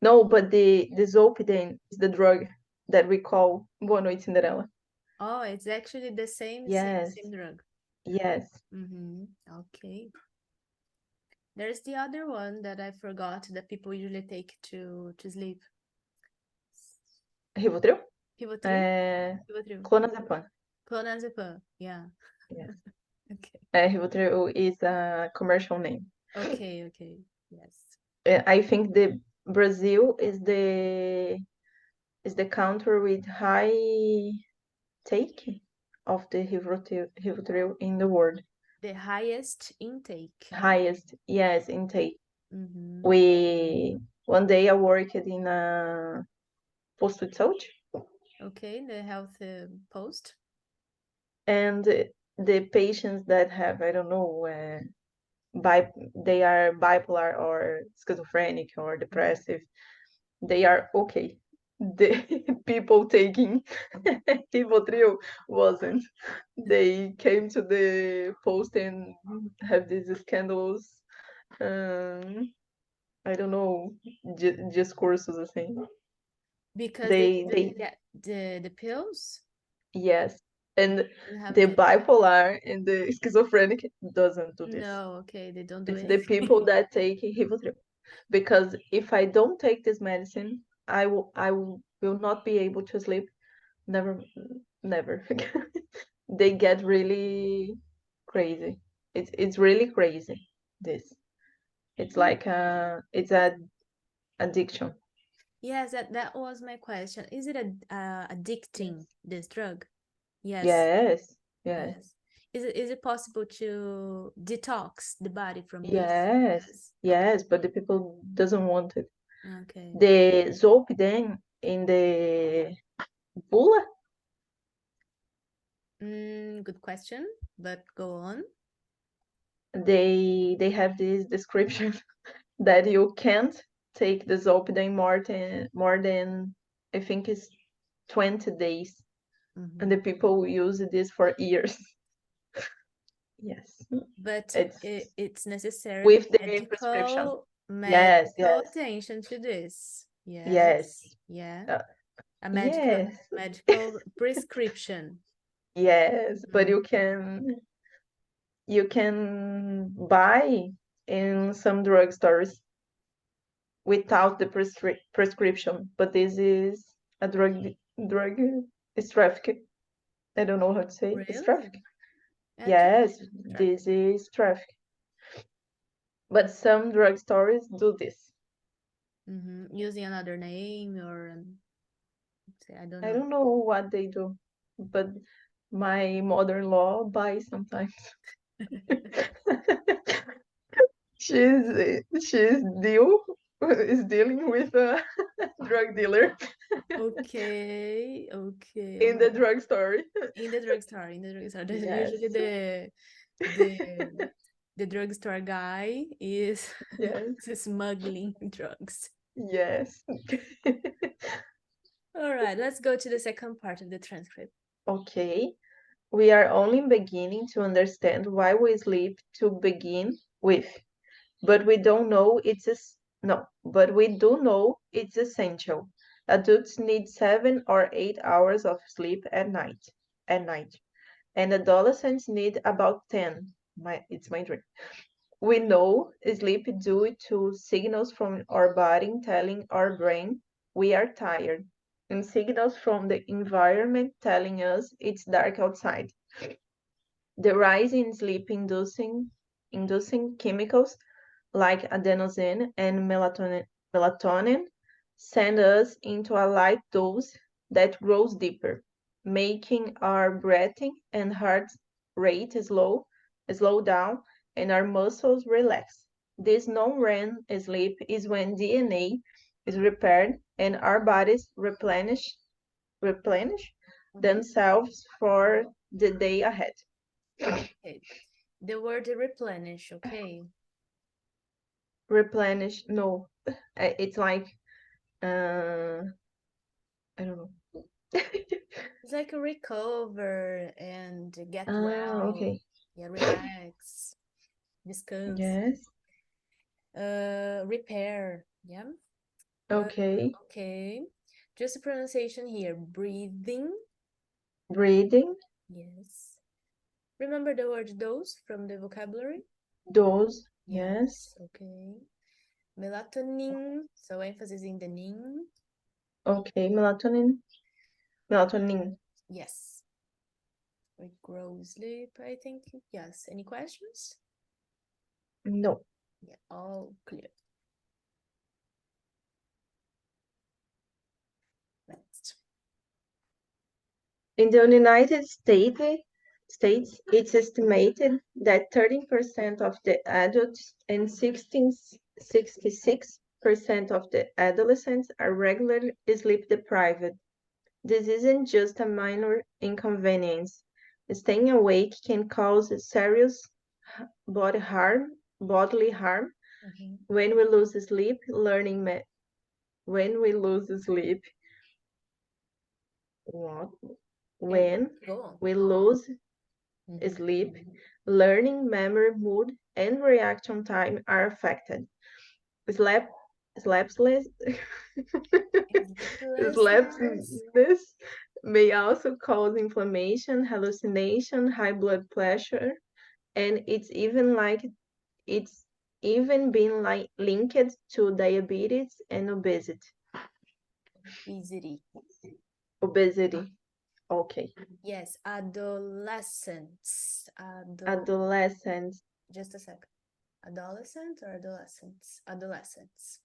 Speaker 2: No, but the Zolpidem is the drug that we call Boa Noite Cinderela.
Speaker 1: Oh, it's actually the same
Speaker 2: Yes,
Speaker 1: drug.
Speaker 2: yes.
Speaker 1: Okay. There's the other one that I forgot that people usually take to sleep.
Speaker 2: Rivotril?
Speaker 1: Rivotril? Rivotril.
Speaker 2: Clonazepam.
Speaker 1: Clonazepam. Yeah.
Speaker 2: Yes.
Speaker 1: Okay.
Speaker 2: Rivotril is a commercial name.
Speaker 1: Okay. Yes.
Speaker 2: I think the Brazil is the country with high take of the Rivotril in the world.
Speaker 1: The highest intake.
Speaker 2: Highest, yes, intake.
Speaker 1: Mm-hmm.
Speaker 2: One day I worked in a posto de saúde,
Speaker 1: Okay, the health post.
Speaker 2: and the patients that have, I don't know, they are bipolar or schizophrenic or depressive, they are okay. The people taking Rivotril wasn't. They came to the post and have these scandals. I don't know, discursos assim.
Speaker 1: Because they
Speaker 2: They
Speaker 1: didn't get the pills?
Speaker 2: Yes, and
Speaker 1: Didn't have
Speaker 2: the
Speaker 1: the
Speaker 2: bipolar and the schizophrenic doesn't do this.
Speaker 1: No, okay, they don't do
Speaker 2: It's the people
Speaker 1: anything.
Speaker 2: that take Rivotril. Because if I don't take this medicine, will not be able to sleep. Never, never. They get really crazy. It's really crazy. This. It's
Speaker 1: Yeah.
Speaker 2: like it's a addiction.
Speaker 1: Yes, that was my question. Is it addicting,
Speaker 2: Yes.
Speaker 1: this drug? Yes.
Speaker 2: Yes. Yes.
Speaker 1: Yes. Is it possible to detox the body from this?
Speaker 2: Yes.
Speaker 1: Yes. Okay.
Speaker 2: Yes. But the people doesn't want it.
Speaker 1: Okay.
Speaker 2: The Zolpidem in the bula,
Speaker 1: Good question, but go on.
Speaker 2: they have this description that you can't take the Zolpidem more than I think it's 20 days, and the
Speaker 1: Mm-hmm.
Speaker 2: people use this for years. Yes,
Speaker 1: But
Speaker 2: it's
Speaker 1: it's necessary
Speaker 2: with the prescription. Yes,
Speaker 1: medical
Speaker 2: yes,
Speaker 1: attention to this.
Speaker 2: yes,
Speaker 1: Yes. Yeah.
Speaker 2: uh,
Speaker 1: A
Speaker 2: yes,
Speaker 1: medical prescription.
Speaker 2: yes. But
Speaker 1: Mm.
Speaker 2: you can buy in some drugstores without the prescription, but this is a drug is traffic. I don't know how to say it's
Speaker 1: Really?
Speaker 2: traffic.
Speaker 1: Okay.
Speaker 2: Yes,
Speaker 1: Traffic.
Speaker 2: this is traffic. But some drugstores do this.
Speaker 1: Using another name or say, I don't
Speaker 2: I
Speaker 1: know.
Speaker 2: don't know what they do, but my mother-in-law buys sometimes. she's is dealing with a drug dealer
Speaker 1: Okay,
Speaker 2: in
Speaker 1: okay.
Speaker 2: the drugstore.
Speaker 1: In the drugstore, That's
Speaker 2: Yes,
Speaker 1: usually the the drugstore guy is
Speaker 2: yes,
Speaker 1: smuggling drugs.
Speaker 2: yes.
Speaker 1: All right, let's go to the second part of the transcript.
Speaker 2: Okay, we are only beginning to understand why we sleep to begin with, but we don't know no, but we do know it's essential. Adults need 7 or 8 hours of sleep at night, and adolescents need about 10. It's my dream. We know sleep due to signals from our body telling our brain we are tired, and signals from the environment telling us it's dark outside. The rise in sleep-inducing chemicals like adenosine and melatonin send us into a light dose that grows deeper, making our breathing and heart rate slow down, and our muscles relax. This non-REM sleep is when DNA is repaired and our bodies replenish
Speaker 1: Mhm.
Speaker 2: themselves for the day ahead.
Speaker 1: Okay, the word replenish, okay?
Speaker 2: Replenish, no, it's like I don't know.
Speaker 1: It's like a recover and get well,
Speaker 2: Okay.
Speaker 1: yeah, relax, discuss,
Speaker 2: Yes.
Speaker 1: repair, yeah.
Speaker 2: Okay.
Speaker 1: Okay. Just a pronunciation here. Breathing.
Speaker 2: Breathing.
Speaker 1: Yes. Remember the word dose from the vocabulary?
Speaker 2: Dose. Yes.
Speaker 1: Yes. Okay. Melatonin. So emphasis in the nin.
Speaker 2: Okay. Melatonin. Melatonin.
Speaker 1: Yes. We grow sleep, I think. Yes. Any questions?
Speaker 2: No.
Speaker 1: Yeah, all clear. Next.
Speaker 2: In the United States, it's estimated that 13% of the adults and 66% of the adolescents are regularly sleep deprived. This isn't just a minor inconvenience. Staying awake can cause serious bodily harm.
Speaker 1: Mhm.
Speaker 2: When we lose sleep, when we lose sleep, what?
Speaker 1: Yeah,
Speaker 2: When
Speaker 1: go on.
Speaker 2: we lose
Speaker 1: Mhm.
Speaker 2: sleep, learning, memory, mood, and reaction time are affected. Sleep, sleepless,
Speaker 1: Sleeplessness.
Speaker 2: sleeplessness may also cause inflammation, hallucination, high blood pressure, and it's even been linked to diabetes and obesity.
Speaker 1: Obesity.
Speaker 2: Obesity. Okay.
Speaker 1: Yes, adolescents.
Speaker 2: Adolescents.
Speaker 1: Just a second. Adolescent or adolescents? Adolescents.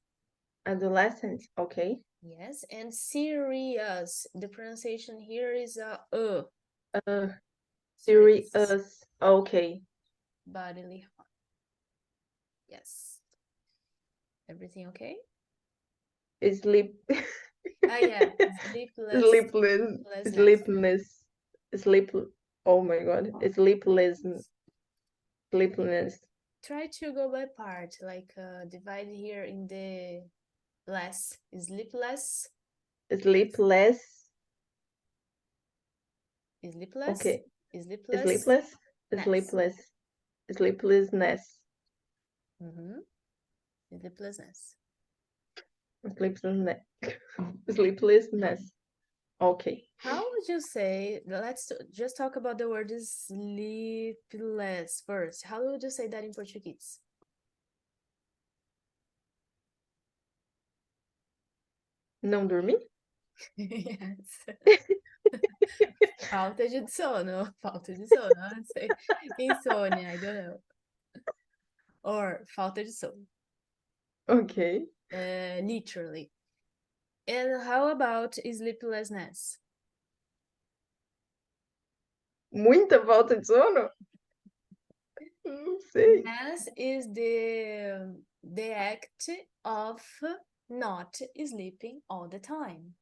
Speaker 2: Adolescents. Okay.
Speaker 1: Yes, and serious. The pronunciation here is
Speaker 2: Uh,
Speaker 1: serious.
Speaker 2: serious. Okay.
Speaker 1: Bodily harm. Yes. Everything okay?
Speaker 2: Sleep.
Speaker 1: Yeah, sleepless,
Speaker 2: Sleepless.
Speaker 1: sleeplessness.
Speaker 2: Sleepless. Sleep. Oh my God. Sleepless. Sleeplessness.
Speaker 1: Try to go by part, like divide here in the less. Sleepless,
Speaker 2: Sleepless.
Speaker 1: sleepless,
Speaker 2: Okay.
Speaker 1: sleeplessness.
Speaker 2: Sleepless. Sleepless. Sleeplessness.
Speaker 1: Mm-hmm. Sleeplessness.
Speaker 2: Sleeplessness. Sleeplessness. Okay.
Speaker 1: How would you say, just talk about the word sleepless first. How would you say that in Portuguese?
Speaker 2: Não dormir?
Speaker 1: Yes. Falta de sono. Falta de sono. I don't say insônia, I don't know. Or falta de sono.
Speaker 2: Ok.
Speaker 1: Literally. And how about sleeplessness?
Speaker 2: Muita falta de sono? Não sei.
Speaker 1: Ness is the act of not sleeping all the time.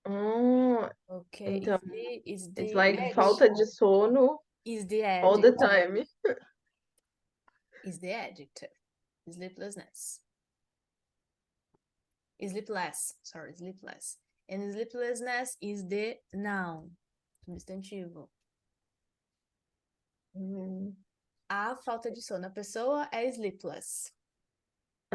Speaker 2: Oh,
Speaker 1: Okay,
Speaker 2: então,
Speaker 1: is
Speaker 2: it's
Speaker 1: the
Speaker 2: like falta de sono
Speaker 1: is the
Speaker 2: all the
Speaker 1: adjective.
Speaker 2: time.
Speaker 1: Is the adjective. Sleeplessness. Sleepless, sorry, sleepless. And sleeplessness is the noun, substantivo. A falta de sono, a pessoa é sleepless.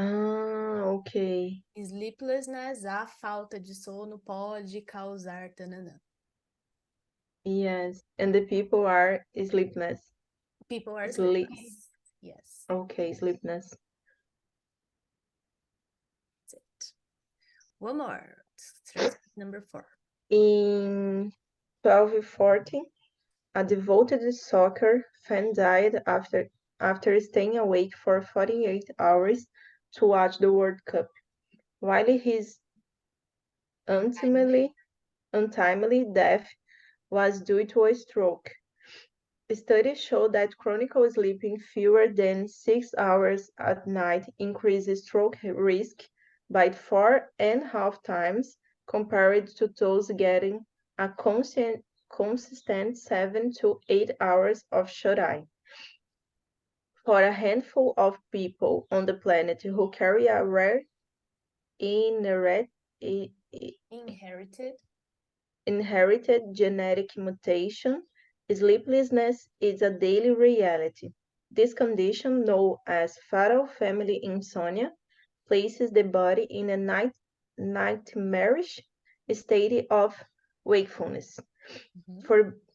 Speaker 2: Ah, ok.
Speaker 1: Sleeplessness, a falta de sono pode causar tananã.
Speaker 2: Yes, and the people are sleepless.
Speaker 1: People are
Speaker 2: Sleep.
Speaker 1: sleepless. Yes,
Speaker 2: Okay, sleepless.
Speaker 1: that's it. One more. Transcript number 4.
Speaker 2: In 1240, a devoted soccer fan died after staying awake for 48 hours to watch the World Cup. While his untimely death was due to a stroke. Studies show that chronic sleeping fewer than 6 hours at night increases stroke risk by 4.5 times compared to those getting a consistent 7 to 8 hours of shut-eye. For a handful of people on the planet who carry a rare inherit,
Speaker 1: Inherited.
Speaker 2: inherited genetic mutation, sleeplessness is a daily reality. This condition, known as fatal family insomnia, places the body in a nightmarish state of wakefulness,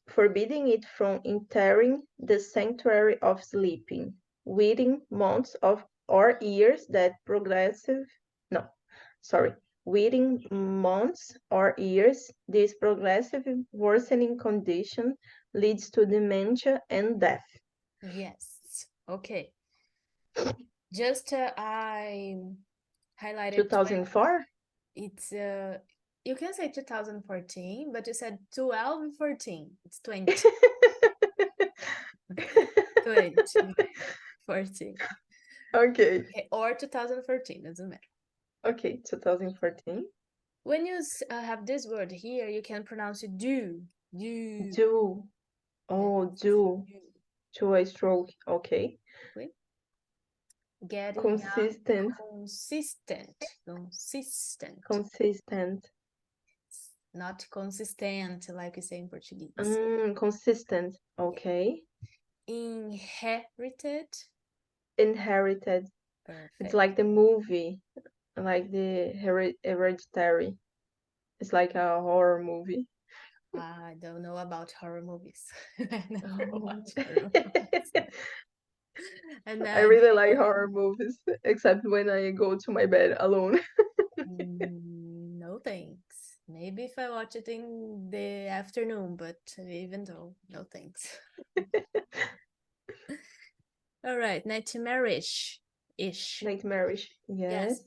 Speaker 2: forbidding it from entering the sanctuary of sleeping, within months of or years that within months or years, this progressive worsening condition leads to dementia and death.
Speaker 1: Yes. Okay. Just I highlighted
Speaker 2: 2004?
Speaker 1: it's you can say 2014, but you said 1214. It's 20. 20. 14.
Speaker 2: Okay.
Speaker 1: Okay, or 2014, doesn't matter.
Speaker 2: Okay, 2014.
Speaker 1: When you have this word here, you can pronounce it do.
Speaker 2: Do. Oh,
Speaker 1: Yes.
Speaker 2: do. To a stroke. Okay.
Speaker 1: Okay. Getting
Speaker 2: Consistent.
Speaker 1: consistent. Not consistent, like we say in Portuguese.
Speaker 2: Consistent. Okay.
Speaker 1: Inherited.
Speaker 2: Inherited.
Speaker 1: Perfect.
Speaker 2: It's like the movie, like the Hereditary. It's like a horror movie.
Speaker 1: I don't know about horror movies. I never watch horror movies. And
Speaker 2: I really like horror movies, except when I go to my bed alone.
Speaker 1: No thanks. Maybe if I watch it in the afternoon, but even though, no thanks. All right, nightmarish.
Speaker 2: Nightmarish. Yes.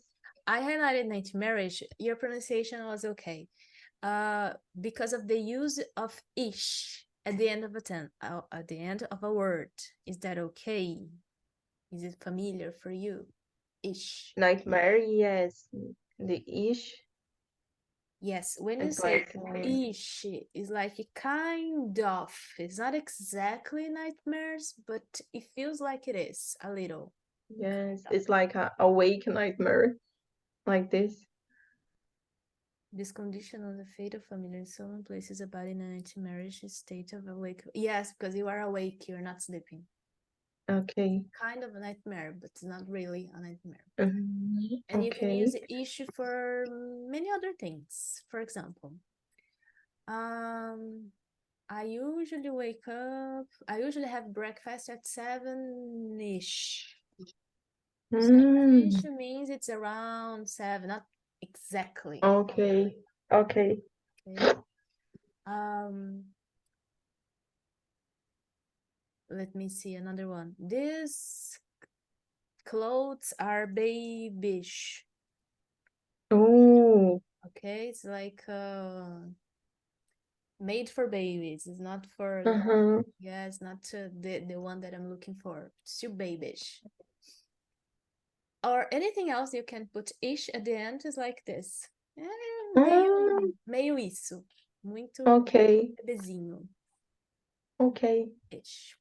Speaker 1: I highlighted nightmarish. Your pronunciation was okay. Because of the use of ish at the end of at the end of a word. Is that okay? Is it familiar for you? Ish.
Speaker 2: Nightmare, yes. The ish.
Speaker 1: Yes, when you
Speaker 2: It's
Speaker 1: say
Speaker 2: like
Speaker 1: ish, it's like a kind of. It's not exactly nightmares, but it feels like it is a little.
Speaker 2: yes, it's like a awake nightmare, like this.
Speaker 1: This condition of the fate of familiar someone places a body in a nightmarish state of awake. Yes, because you are awake, you're not sleeping.
Speaker 2: Okay.
Speaker 1: Kind of a nightmare, but it's not really a nightmare.
Speaker 2: And
Speaker 1: you can use issue for many other things. For example, I usually wake up, I usually have breakfast at 7-ish. 7-ish means it's around 7, not exactly.
Speaker 2: Okay.
Speaker 1: Okay. Let me see another one. These clothes are babyish.
Speaker 2: Oh.
Speaker 1: Okay, it's like made for babies. It's not for yeah, it's not the one that I'm looking for. Still babyish. Or anything else you can put ish at the end is like this. Meio isso. Muito bebezinho.
Speaker 2: Okay.
Speaker 1: Ish.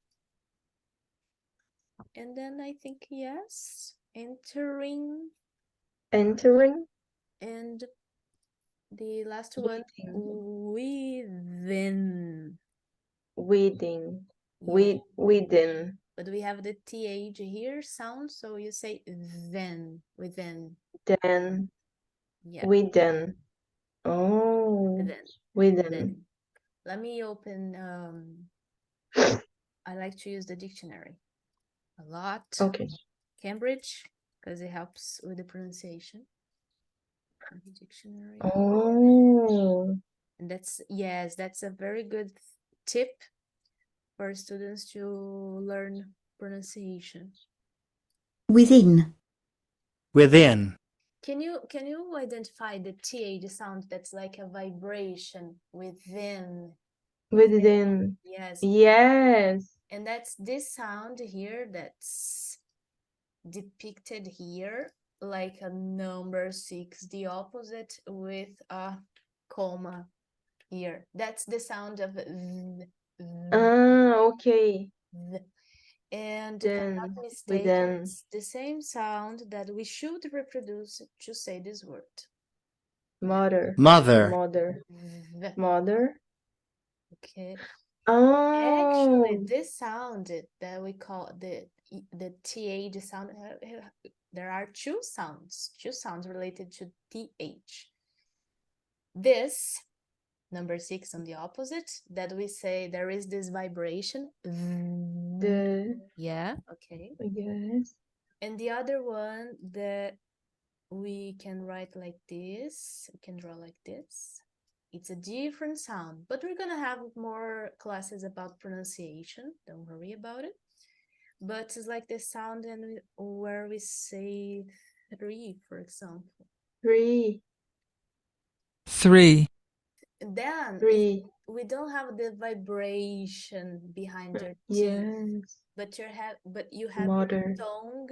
Speaker 1: And then I think yes, entering. And the last one, within.
Speaker 2: Within.
Speaker 1: But we have the th here sound, so you say then, within.
Speaker 2: Then.
Speaker 1: Yeah.
Speaker 2: Within. Oh. Within.
Speaker 1: Let me open. I like to use the dictionary a lot.
Speaker 2: Okay.
Speaker 1: Cambridge, because it helps with the pronunciation. Dictionary.
Speaker 2: Oh.
Speaker 1: And that's a very good tip for students to learn pronunciation.
Speaker 4: Within.
Speaker 1: Can you identify the th sound that's like a vibration within?
Speaker 2: Within.
Speaker 1: Yes.
Speaker 2: Yes.
Speaker 1: And that's this sound here that's depicted here, like a number 6, the opposite with a comma here. That's the sound of
Speaker 2: Okay.
Speaker 1: And if I'm not mistaken, it's the same sound that we should reproduce to say this word.
Speaker 2: Mother. Okay.
Speaker 1: Oh. Actually,
Speaker 2: Oh.
Speaker 1: this sound that we call the TH sound. There are two sounds related to TH. This, number 6 on the opposite, that we say there is this vibration. Yeah, okay.
Speaker 2: Yes.
Speaker 1: And the other one that we can write like this, we can draw like this. It's a different sound, but we're gonna have more classes about pronunciation. Don't worry about it. But it's like the sound and where we say 3, for example.
Speaker 2: 3.
Speaker 1: Then
Speaker 2: Three.
Speaker 1: we don't have the vibration behind your teeth,
Speaker 2: Yes.
Speaker 1: but you have
Speaker 2: Mother.
Speaker 1: your tongue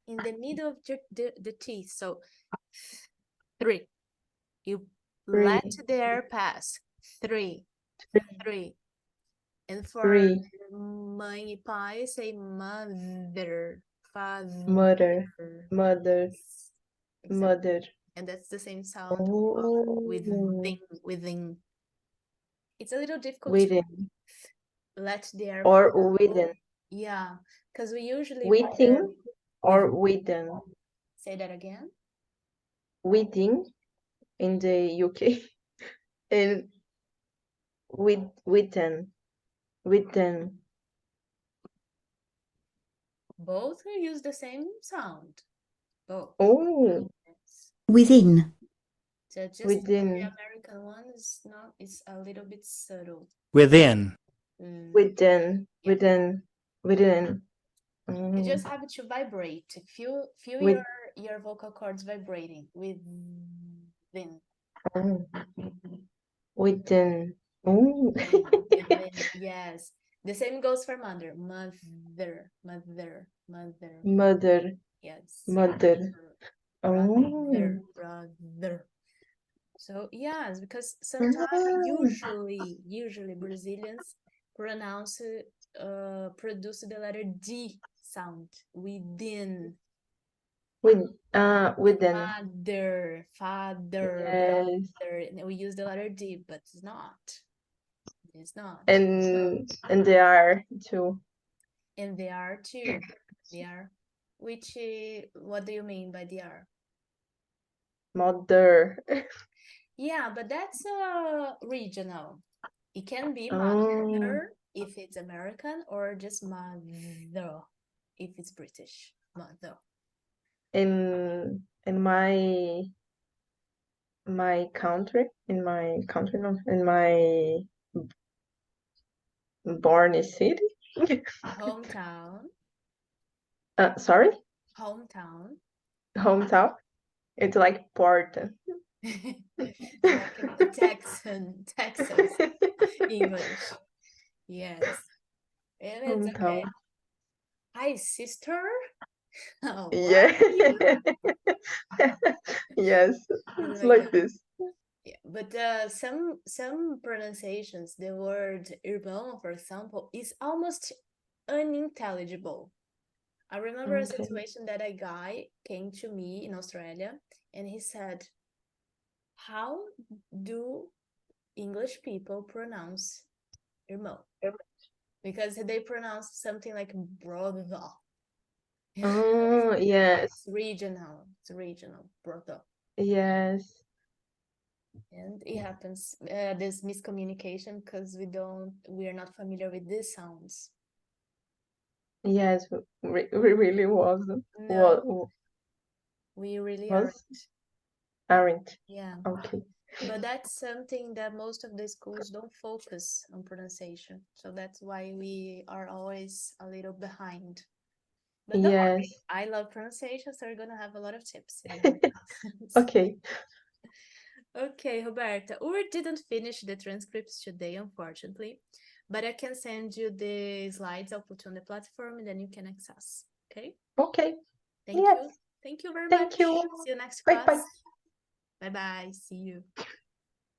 Speaker 1: in the middle of the teeth. So 3. You let
Speaker 2: 3.
Speaker 1: the air pass. 3. 3. And for
Speaker 2: 3.
Speaker 1: mãe e pai, say mother, father.
Speaker 2: Mother. Mother.
Speaker 1: Exactly.
Speaker 2: Mother.
Speaker 1: And that's the same sound
Speaker 2: Oh.
Speaker 1: within. It's a little difficult
Speaker 2: Within.
Speaker 1: to let the air
Speaker 2: Or
Speaker 1: flow.
Speaker 2: within.
Speaker 1: Yeah, because we usually
Speaker 2: Within or within.
Speaker 1: say that again.
Speaker 2: Within in the UK. And within. Within.
Speaker 1: Both use the same sound. Both.
Speaker 2: Oh.
Speaker 1: Yes.
Speaker 4: within,
Speaker 1: So just
Speaker 2: Within.
Speaker 1: the American one is not. It's a little bit subtle.
Speaker 5: Within.
Speaker 2: Within.
Speaker 1: Yeah.
Speaker 2: Within.
Speaker 1: You just have to vibrate. Feel
Speaker 2: With-
Speaker 1: your vocal cords vibrating within.
Speaker 2: Within. Oh.
Speaker 1: Within. Yes. The same goes for mother. Mother.
Speaker 2: Mother.
Speaker 1: Yes.
Speaker 2: Mother. Oh.
Speaker 1: Brother. So yes, because sometimes usually Brazilians pronounce produce the letter D sound within.
Speaker 2: Within.
Speaker 1: Mother, father,
Speaker 2: Yes.
Speaker 1: brother. And we use the letter D, but it's not. It's not.
Speaker 2: And they are too.
Speaker 1: And they are too. They are. Which, what do you mean by they are?
Speaker 2: Mother.
Speaker 1: Yeah, but that's regional. It can be
Speaker 2: Oh.
Speaker 1: mother if it's American, or just mother if it's British. Mother.
Speaker 2: In my country, no, in my born city.
Speaker 1: Hometown.
Speaker 2: Sorry?
Speaker 1: Hometown.
Speaker 2: Hometown. It's like Porta.
Speaker 1: Like Texas English. Yes. And it's okay.
Speaker 2: Hometown.
Speaker 1: Hi, sister. Oh,
Speaker 2: Yeah. Yes.
Speaker 1: Something
Speaker 2: It's
Speaker 1: like
Speaker 2: like
Speaker 1: that.
Speaker 2: this.
Speaker 1: Yeah, but some pronunciations, the word irmão, for example, is almost unintelligible. I remember a
Speaker 2: Okay.
Speaker 1: situation that a guy came to me in Australia and he said, "How do English people pronounce irmão?" Because they pronounce something like brother.
Speaker 2: Oh, yes.
Speaker 1: It's regional, brother.
Speaker 2: Yes.
Speaker 1: And it happens, this miscommunication because we are not familiar with these sounds.
Speaker 2: Yes. We really wasn't.
Speaker 1: No, we really
Speaker 2: Aren't.
Speaker 1: yeah.
Speaker 2: Okay.
Speaker 1: But that's something that most of the schools don't focus on pronunciation. So that's why we are always a little behind. But don't worry,
Speaker 2: Yes.
Speaker 1: I love pronunciation, so we're gonna have a lot of tips in our classes.
Speaker 2: Okay.
Speaker 1: Okay, Roberta, we didn't finish the transcripts today, unfortunately, but I can send you the slides. I'll put on the platform and then you can access. Okay?
Speaker 2: Okay.
Speaker 1: Thank
Speaker 2: Yes.
Speaker 1: you. Thank you very
Speaker 2: Thank
Speaker 1: much.
Speaker 2: you.
Speaker 1: See you next
Speaker 2: Bye
Speaker 1: class.
Speaker 2: bye.
Speaker 1: Bye-bye. See you.